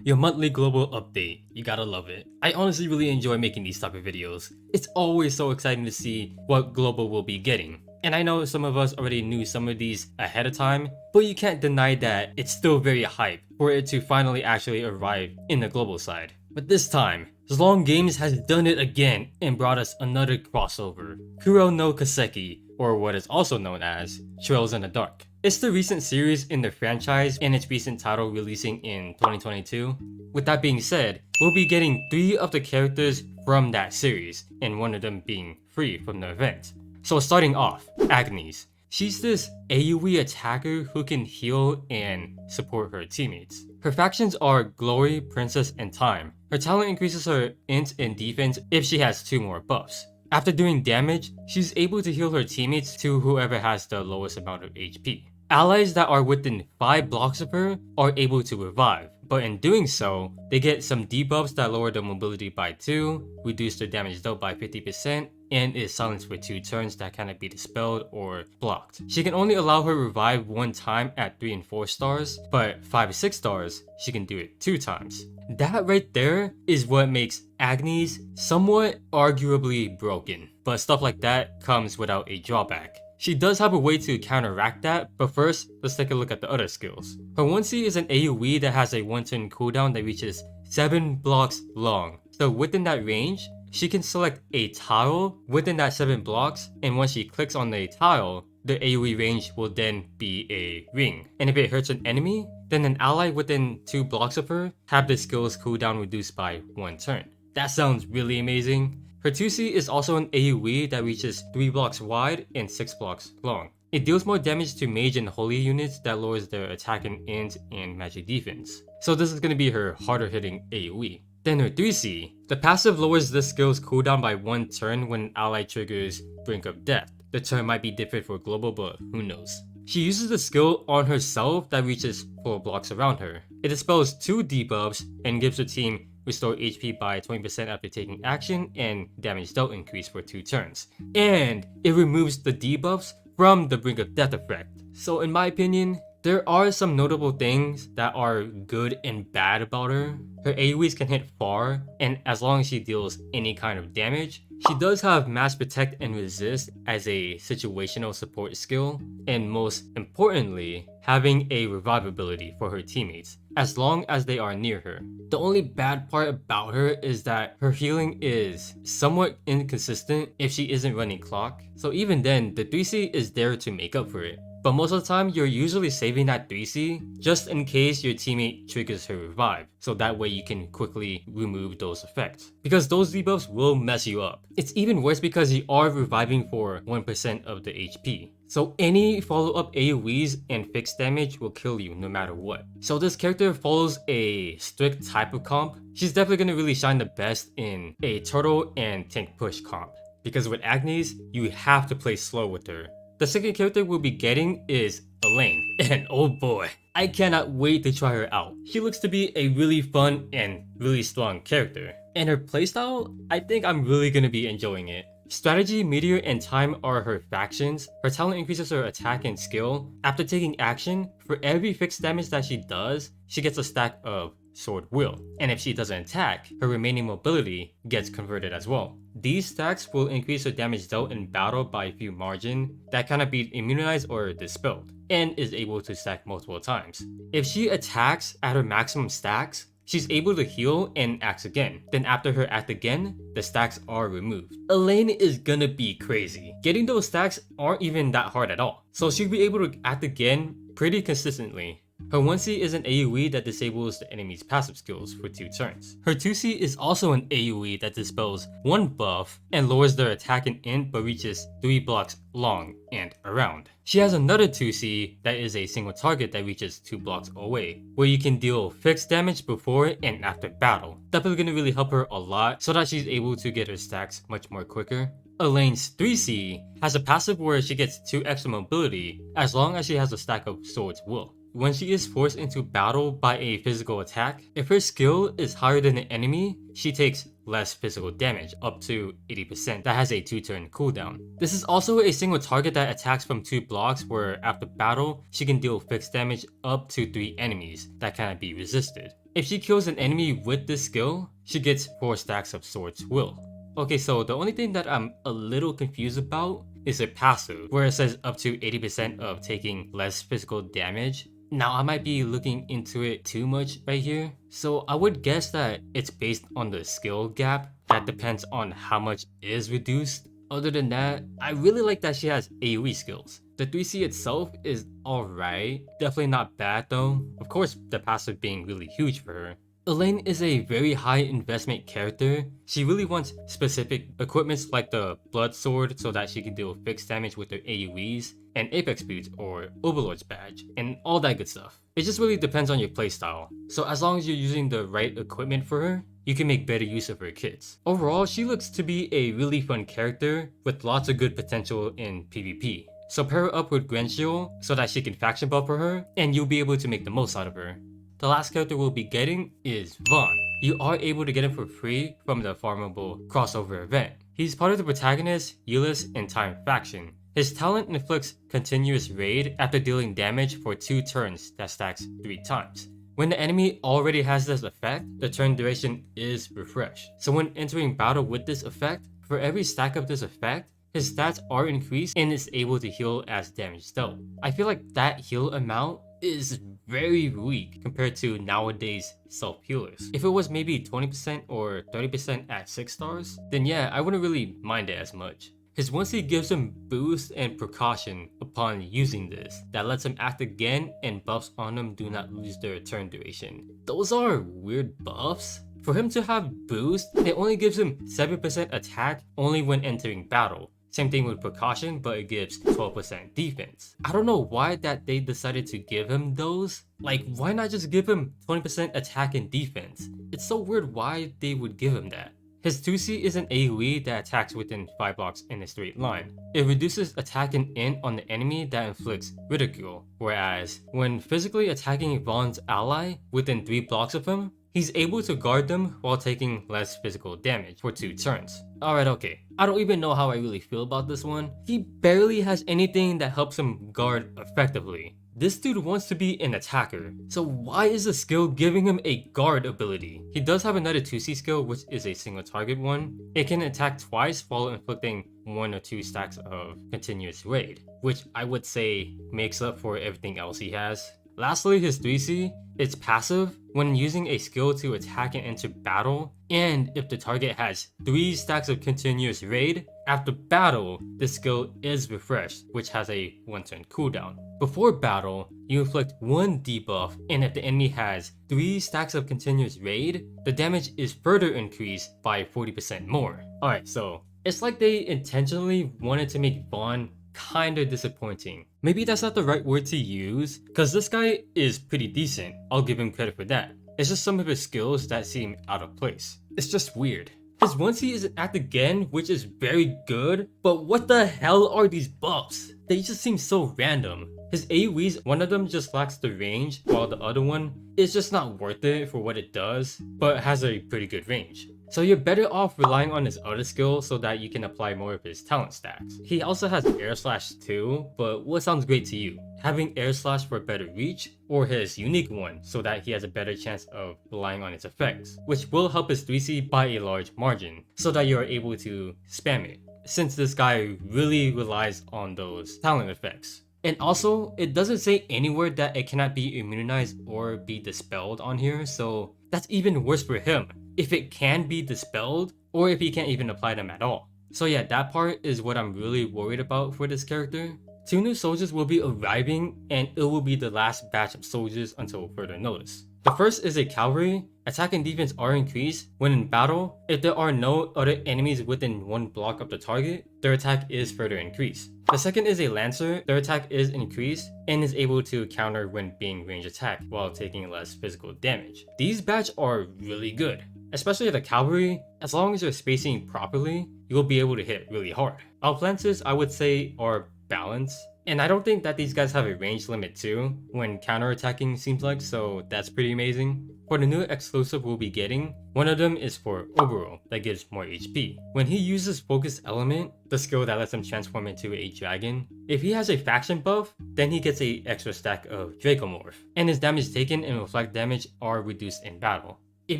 Your monthly global update. You gotta love it. I honestly really enjoy making these type of videos. It's always so exciting to see what global we'll be getting. And I know some of us already knew some of these ahead of time, but you can't deny that it's still very hype for it to finally actually arrive in the global side. But this time, Zlong Games has done it again and brought us another crossover, KURO no KISEKI, or what is also known as Trails in the Dark. It's the recent series in the franchise and its recent title releasing in 2022. With that being said, we'll be getting 3 of the characters from that series, and one of them being free from the event. So starting off, Agnes. She's this AoE attacker who can heal and support her teammates. Her factions are Glory, Princess, and Time. Her talent increases her int and defense if she has 2 more buffs. After doing damage, she's able to heal her teammates to whoever has the lowest amount of HP. Allies that are within 5 blocks of her are able to revive, but in doing so, they get some debuffs that lower their mobility by 2, reduce their damage dealt by 50%, and is silenced for 2 turns that cannot be dispelled or blocked. She can only allow her revive 1 time at 3 and 4 stars, but 5 and 6 stars, she can do it 2 times. That right there is what makes Agnes somewhat arguably broken, but stuff like that comes without a drawback. She does have a way to counteract that, but first, let's take a look at the other skills. Her 1C is an AoE that has a 1-turn cooldown that reaches 7 blocks long. So within that range, she can select a tile within that 7 blocks, and once she clicks on the tile, the AoE range will then be a ring. And if it hurts an enemy, then an ally within 2 blocks of her have the skill's cooldown reduced by 1 turn. That sounds really amazing. Her 2C is also an AoE that reaches 3 blocks wide and 6 blocks long. It deals more damage to mage and holy units that lowers their attack and int and magic defense. So this is going to be her harder hitting AoE. Then her 3C. The passive lowers this skill's cooldown by 1 turn when an ally triggers Brink of Death. The turn might be different for global, but who knows. She uses the skill on herself that reaches 4 blocks around her. It dispels 2 debuffs and gives her team restore HP by 20% after taking action and damage dealt increase for 2 turns. And it removes the debuffs from the Brink of Death effect. So in my opinion, there are some notable things that are good and bad about her. Her AoEs can hit far, and as long as she deals any kind of damage, she does have Mass Protect and Resist as a situational support skill, and most importantly, having a revivability for her teammates, as long as they are near her. The only bad part about her is that her healing is somewhat inconsistent if she isn't running clock, so even then, the 3C is there to make up for it. But most of the time, you're usually saving that 3C just in case your teammate triggers her revive, so that way you can quickly remove those effects. Because those debuffs will mess you up. It's even worse because you are reviving for 1% of the HP. So any follow-up AoEs and fixed damage will kill you no matter what. So this character follows a strict type of comp. She's definitely going to really shine the best in a turtle and tank push comp. Because with Agnes, you have to play slow with her. The second character we'll be getting is Elaine, and oh boy, I cannot wait to try her out. She looks to be a really fun and really strong character, and her playstyle, I think I'm really gonna be enjoying it. Strategy, Meteor, and Time are her factions. Her talent increases her attack and skill. After taking action, for every fixed damage that she does, she gets a stack of Sword Will, and if she doesn't attack, her remaining mobility gets converted as well. These stacks will increase her damage dealt in battle by a few margin that cannot be immunized or dispelled, and is able to stack multiple times. If she attacks at her maximum stacks, she's able to heal and act again. Then after her act again, the stacks are removed. Elaine is gonna be crazy. Getting those stacks aren't even that hard at all, so she'll be able to act again pretty consistently. Her 1C is an AoE that disables the enemy's passive skills for 2 turns. Her 2C is also an AoE that dispels 1 buff and lowers their attack and int but reaches 3 blocks long and around. She has another 2C that is a single target that reaches 2 blocks away, where you can deal fixed damage before and after battle. Definitely gonna really help her a lot so that she's able to get her stacks much more quicker. Elaine's 3C has a passive where she gets 2 extra mobility as long as she has a stack of Sword's Will. When she is forced into battle by a physical attack, if her skill is higher than the enemy, she takes less physical damage, up to 80%, that has a 2-turn cooldown. This is also a single target that attacks from 2 blocks where after battle, she can deal fixed damage up to 3 enemies that cannot be resisted. If she kills an enemy with this skill, she gets 4 stacks of Sword's Will. Okay, so the only thing that I'm a little confused about is her passive, where it says up to 80% of taking less physical damage. Now I might be looking into it too much right here, so I would guess that it's based on the skill gap that depends on how much is reduced. Other than that, I really like that she has AoE skills. The 3C itself is alright, definitely not bad though, of course the passive being really huge for her. Elaine is a very high investment character. She really wants specific equipments like the Blood Sword so that she can deal fixed damage with her AoEs, and Apex Boots or Overlord's Badge, and all that good stuff. It just really depends on your playstyle. So as long as you're using the right equipment for her, you can make better use of her kits. Overall, she looks to be a really fun character with lots of good potential in PvP. So pair her up with Grenchiel so that she can faction buff for her, and you'll be able to make the most out of her. The last character we'll be getting is Vaughn. You are able to get him for free from the Farmable crossover event. He's part of the protagonist, Euless, and Time faction. His talent inflicts continuous raid after dealing damage for 2 turns that stacks 3 times. When the enemy already has this effect, the turn duration is refreshed. So when entering battle with this effect, for every stack of this effect, his stats are increased and is able to heal as damage dealt. I feel like that heal amount is very weak compared to nowadays self-healers. If it was maybe 20% or 30% at 6 stars, then yeah, I wouldn't really mind it as much. His 1C gives him boost and precaution upon using this that lets him act again, and buffs on him do not lose their turn duration. Those are weird buffs. For him to have boost, it only gives him 7% attack only when entering battle. Same thing with precaution, but it gives 12% defense. I don't know why that they decided to give him those. Like, why not just give him 20% attack and defense? It's so weird why they would give him that. His 2C is an AoE that attacks within 5 blocks in a straight line. It reduces attack and int on the enemy that inflicts ridicule, whereas when physically attacking Vaughn's ally within 3 blocks of him, he's able to guard them while taking less physical damage for 2 turns. Alright, okay. I don't even know how I really feel about this one. He barely has anything that helps him guard effectively. This dude wants to be an attacker, so why is the skill giving him a guard ability? He does have another 2C skill, which is a single target one. It can attack twice while inflicting 1 or 2 stacks of continuous raid, which I would say makes up for everything else he has. Lastly, his 3C, it's passive when using a skill to attack and enter battle, and if the target has 3 stacks of continuous raid, after battle, the skill is refreshed, which has a 1 turn cooldown. Before battle, you inflict 1 debuff, and if the enemy has 3 stacks of continuous raid, the damage is further increased by 40% more. Alright, so it's like they intentionally wanted to make Vaughn kinda disappointing. Maybe that's not the right word to use, cause this guy is pretty decent, I'll give him credit for that. It's just some of his skills that seem out of place. It's just weird. His 1C is an act again, which is very good, but what the hell are these buffs? They just seem so random. His AoEs, one of them just lacks the range, while the other one is just not worth it for what it does, but has a pretty good range. So you're better off relying on his other skill so that you can apply more of his talent stacks. He also has Air Slash too, but what sounds great to you? Having Air Slash for better reach, or his unique one so that he has a better chance of relying on its effects, which will help his 3C by a large margin, so that you are able to spam it, since this guy really relies on those talent effects. And also, it doesn't say anywhere that it cannot be immunized or be dispelled on here, so that's even worse for him. If it can be dispelled, or if he can't even apply them at all. So yeah, that part is what I'm really worried about for this character. 2 new soldiers will be arriving, and it will be the last batch of soldiers until further notice. The first is a cavalry. Attack and defense are increased when in battle. If there are no other enemies within 1 block of the target, their attack is further increased. The second is a lancer. Their attack is increased and is able to counter when being range attacked while taking less physical damage. These batch are really good. Especially the cavalry, as long as you're spacing properly, you'll be able to hit really hard. Outlancers, I would say, are balanced. And I don't think that these guys have a range limit too, when counterattacking seems like, so that's pretty amazing. For the new exclusive we'll be getting, one of them is for Oboro, that gives more HP. When he uses Focus Element, the skill that lets him transform into a dragon, if he has a faction buff, then he gets a extra stack of Dracomorph, and his damage taken and reflect damage are reduced in battle. If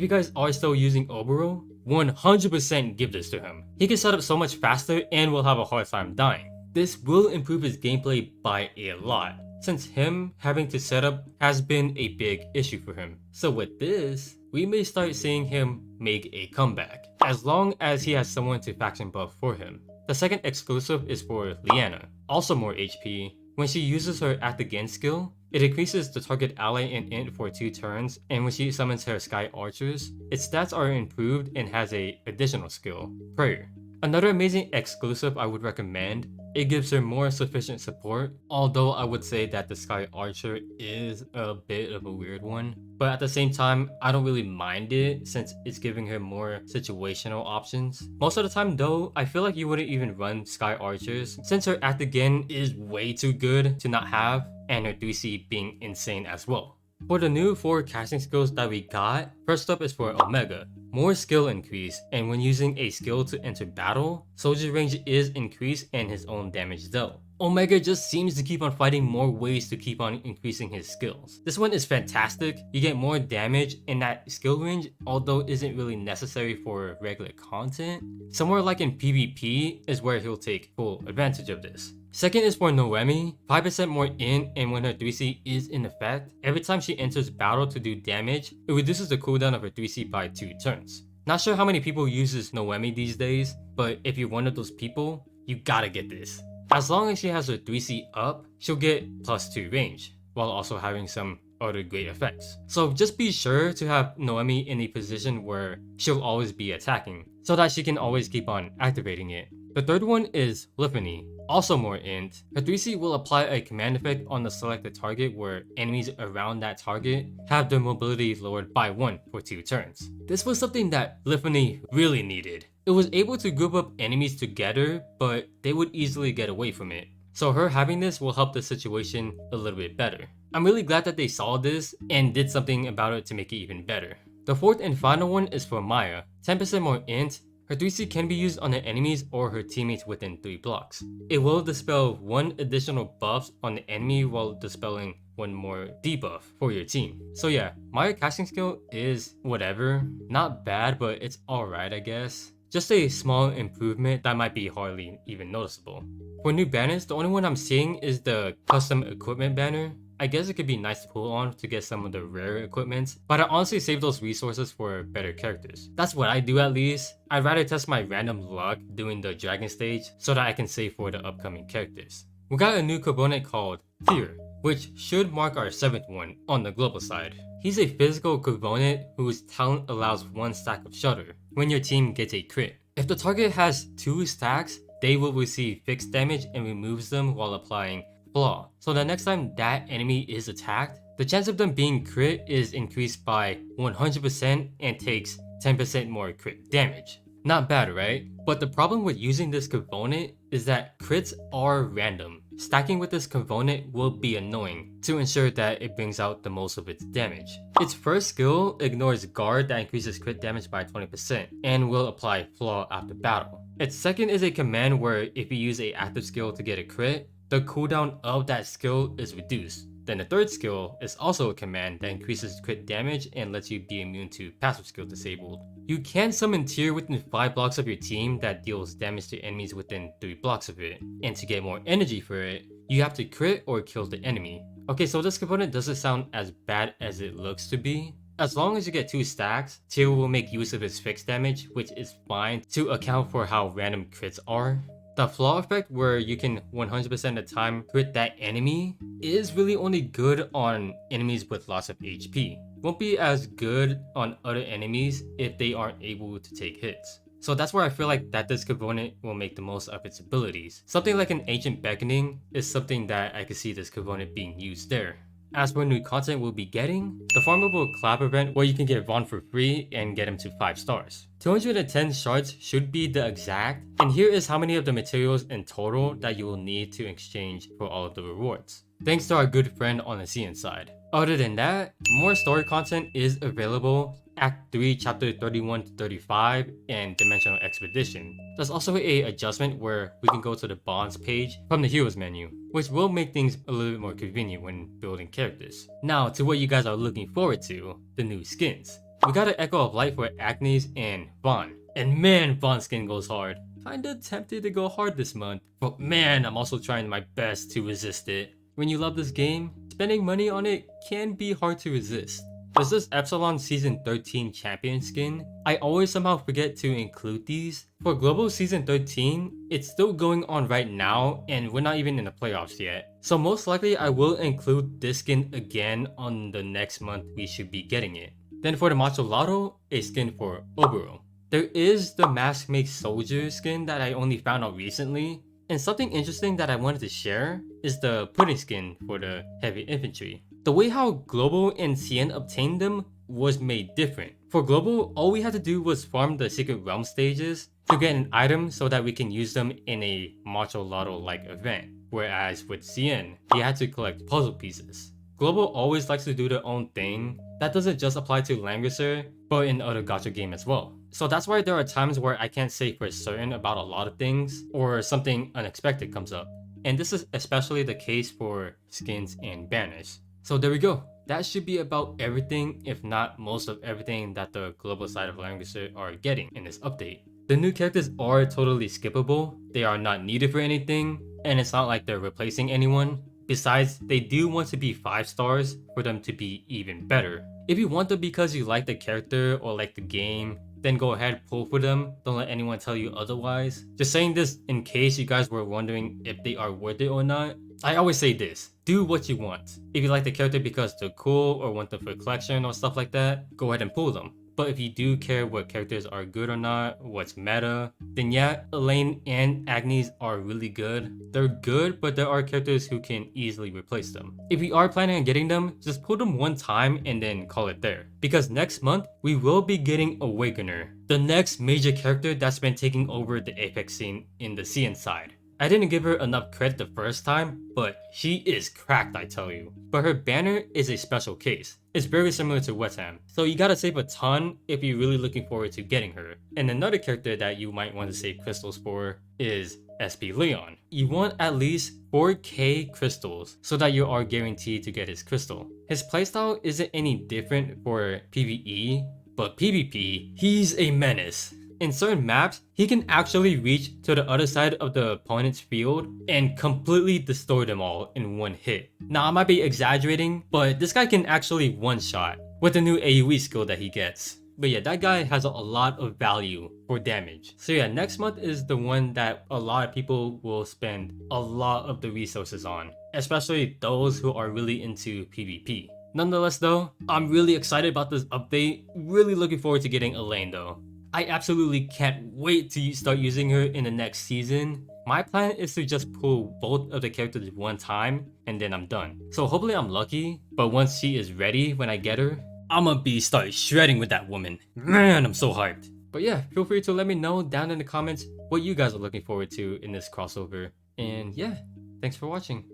you guys are still using Oboro, 100% give this to him. He can set up so much faster and will have a hard time dying. This will improve his gameplay by a lot, since him having to set up has been a big issue for him. So with this, we may start seeing him make a comeback, as long as he has someone to faction buff for him. The second exclusive is for Liana, also more HP. When she uses her Act Again skill, it increases the target ally in int for 2 turns, and when she summons her Sky Archers, its stats are improved and has a additional skill, Prayer. Another amazing exclusive I would recommend, it gives her more sufficient support, although I would say that the Sky Archer is a bit of a weird one. But at the same time, I don't really mind it since it's giving her more situational options. Most of the time though, I feel like you wouldn't even run Sky Archers since her Act Again is way too good to not have, and her 3C being insane as well. For the new 4 casting skills that we got, first up is for Omega. More skill increase, and when using a skill to enter battle, soldier range is increased and his own damage dealt. Omega just seems to keep on finding more ways to keep on increasing his skills. This one is fantastic, you get more damage and that skill range, although isn't really necessary for regular content, somewhere like in PvP is where he'll take full advantage of this. Second is for Noemi, 5% more int, and when her 3C is in effect, every time she enters battle to do damage, it reduces the cooldown of her 3C by 2 turns. Not sure how many people uses Noemi these days, but if you're one of those people, you gotta get this. As long as she has her 3C up, she'll get +2 range, while also having some other great effects. So just be sure to have Noemi in a position where she'll always be attacking, so that she can always keep on activating it. The third one is Liffany, also more int. Her 3C will apply a command effect on the selected target where enemies around that target have their mobility lowered by 1 for 2 turns. This was something that Liffany really needed. It was able to group up enemies together, but they would easily get away from it. So her having this will help the situation a little bit better. I'm really glad that they saw this and did something about it to make it even better. The fourth and final one is for Maiya, 10% more int. Her 3C can be used on the enemies or her teammates within 3 blocks. It will dispel 1 additional buffs on the enemy while dispelling 1 more debuff for your team. So yeah, Maiya casting skill is whatever. Not bad, but it's alright I guess. Just a small improvement that might be hardly even noticeable. For new banners, the only one I'm seeing is the custom equipment banner. I guess it could be nice to pull on to get some of the rare equipment, but I honestly save those resources for better characters. That's what I do at least. I'd rather test my random luck doing the dragon stage so that I can save for the upcoming characters. We got a new component called Thxs, which should mark our 7th one on the global side. He's a physical component whose talent allows 1 stack of Shudder when your team gets a crit. If the target has 2 stacks, they will receive fixed damage and removes them while applying Flaw. So the next time that enemy is attacked, the chance of them being crit is increased by 100% and takes 10% more crit damage. Not bad, right? But the problem with using this component is that crits are random. Stacking with this component will be annoying to ensure that it brings out the most of its damage. Its first skill ignores guard that increases crit damage by 20% and will apply flaw after battle. Its second is a command where if you use a active skill to get a crit, the cooldown of that skill is reduced. Then the third skill is also a command that increases crit damage and lets you be immune to passive skill disabled. You can summon tier within 5 blocks of your team that deals damage to enemies within 3 blocks of it. And to get more energy for it, you have to crit or kill the enemy. Okay, so this component doesn't sound as bad as it looks to be. As long as you get 2 stacks, tier will make use of its fixed damage, which is fine to account for how random crits are. The flaw effect where you can 100% of the time crit that enemy is really only good on enemies with lots of HP. Won't be as good on other enemies if they aren't able to take hits. So that's where I feel like that this component will make the most of its abilities. Something like an Ancient Beckoning is something that I could see this component being used there. As for new content we'll be getting, the Farmable Collab event where you can get Vaughn for free and get him to 5 stars. 210 shards should be the exact, and here is how many of the materials in total that you will need to exchange for all of the rewards. Thanks to our good friend on the CN side. Other than that, more story content is available. Act 3, Chapter 31 to 35, and Dimensional Expedition. There's also a adjustment where we can go to the bonds page from the heroes menu, which will make things a little bit more convenient when building characters. Now to what you guys are looking forward to, the new skins. We got an Echo of Light for Agnes and Vaughn. And man, Vaughn's skin goes hard. Kinda tempted to go hard this month, but man, I'm also trying my best to resist it. When you love this game, spending money on it can be hard to resist. There's this Epsilon Season 13 Champion skin. I always somehow forget to include these. For Global Season 13, it's still going on right now and we're not even in the playoffs yet. So most likely I will include this skin again on the next month we should be getting it. Then for the Macho Lotto, a skin for Oboro. There is the Mask Makes Soldier skin that I only found out recently. And something interesting that I wanted to share is the pudding skin for the Heavy Infantry. The way how Global and CN obtained them was made different. For Global, all we had to do was farm the Secret Realm stages to get an item so that we can use them in a Macho Lotto-like event. Whereas with CN, you had to collect puzzle pieces. Global always likes to do their own thing. That doesn't just apply to Langrisser, but in other gacha games as well. So that's why there are times where I can't say for certain about a lot of things, or something unexpected comes up. And this is especially the case for skins and banners. So there we go. That should be about everything, if not most of everything that the global side of Langrisser are getting in this update. The new characters are totally skippable, they are not needed for anything, and it's not like they're replacing anyone. Besides, they do want to be 5 stars for them to be even better. If you want them because you like the character or like the game, then go ahead, pull for them. Don't let anyone tell you otherwise. Just saying this in case you guys were wondering if they are worth it or not. I always say this, do what you want. If you like the character because they're cool or want them for collection or stuff like that, go ahead and pull them. But if you do care what characters are good or not, what's meta, then yeah, Elaine and Agnes are really good. They're good, but there are characters who can easily replace them. If you are planning on getting them, just pull them one time and then call it there. Because next month, we will be getting Awakener, the next major character that's been taking over the Apex scene in the CN side. I didn't give her enough credit the first time, but she is cracked, I tell you. But her banner is a special case. It's very similar to Wetam, so you gotta save a ton if you're really looking forward to getting her. And another character that you might want to save crystals for is SP Leon. You want at least 4k crystals so that you are guaranteed to get his crystal. His playstyle isn't any different for PvE, but PvP, he's a menace. In certain maps, he can actually reach to the other side of the opponent's field and completely destroy them all in one hit. Now I might be exaggerating, but this guy can actually one-shot with the new AoE skill that he gets. But yeah, that guy has a lot of value for damage. So yeah, next month is the one that a lot of people will spend a lot of the resources on, especially those who are really into PvP. Nonetheless though, I'm really excited about this update. Really looking forward to getting Elaine though. I absolutely can't wait to start using her in the next season. My plan is to just pull both of the characters one time and then I'm done. So hopefully I'm lucky, but once she is ready when I get her, I'ma start shredding with that woman. Man, I'm so hyped. But yeah, feel free to let me know down in the comments what you guys are looking forward to in this crossover. And yeah, thanks for watching.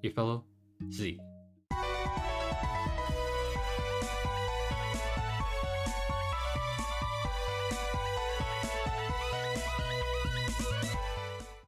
Your fellow Z.